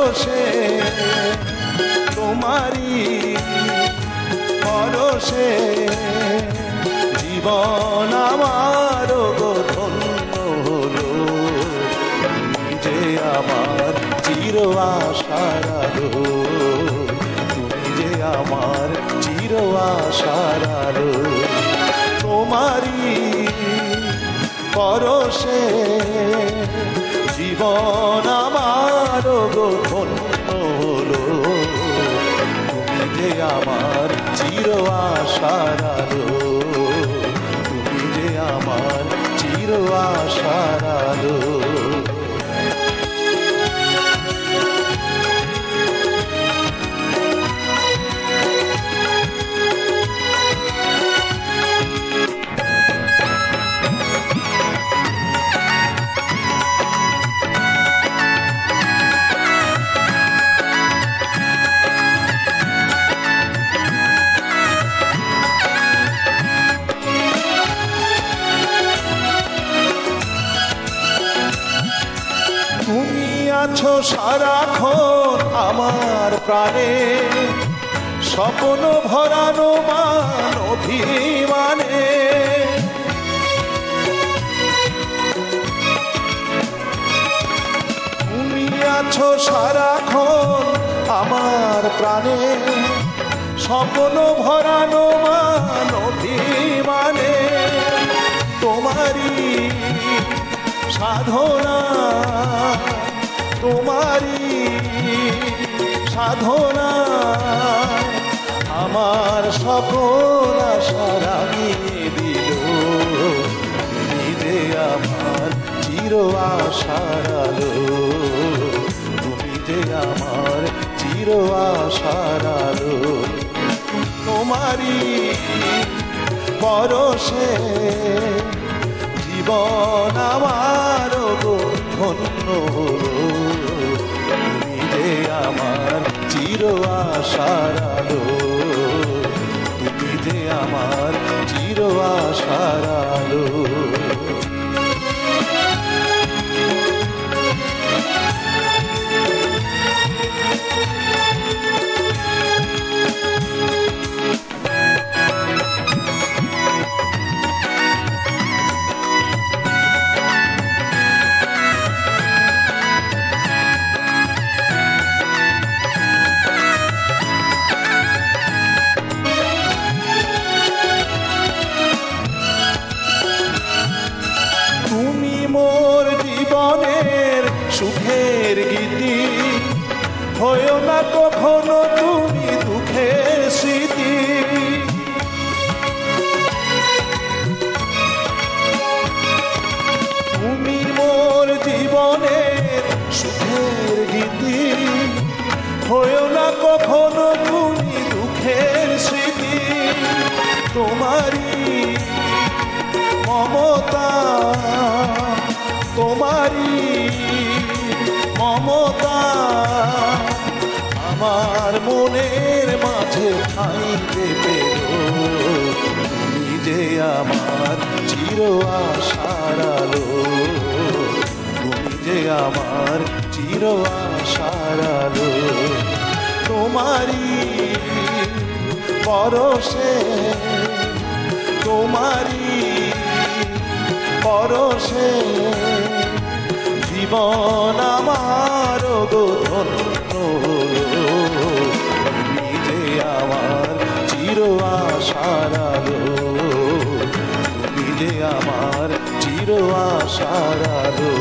পরশে তোমারি পরশে জীবন আমার গো ধন্য হলো। তুমি যে আমার চির আশার আলো, তুমি যে আমার চির আশার আলো। তোমারি পরশে জীবন আমার গো ধন্য হলো। তুমি যে আমার চির আশার আলো, তুমি যে আমার চির আশার আলো। তুমি আছো সারাক্ষণ আমার প্রাণে, স্বপ্ন ভরানো মান অভিমানে। তুমি আছো সারাক্ষণ আমার প্রাণে, স্বপ্ন ভরানো মান অভিমানে। তোমারি সাধনা, তোমারি সাধনা আমার সকল আশা রাঙিয়ে দিল। তুমি যে আমার চির আশার আলো, তুমি যে আমার চির আশার আলো। তোমারি পরশে জীবন আমার গো ধন্য হলো। তুমি যে আমার চির আশার আলো, তুমি যে আমার চির আশার আলো। মোর জীবনের সুখের গীতি, হয়ো না কখনো তুমি দুঃখের স্মৃতি। তুমি মোর জীবনের সুখের গীতি, হয়ো না কখনো তুমি দুঃখের স্মৃতি। তোমারি মমতা, তোমারি মমতা আমার মনের মাঝে ঠাইতে পেল। তুমি যে আমার চির আশার আলো, তুমি যে আমার চির আশার আলো। তোমারি পরশে, তোমারি পরশে জীবন আমার গো ধন্য হলো। তুমি যে আমার চির আশার আলো, তুমি যে আমার চির আশার আলো।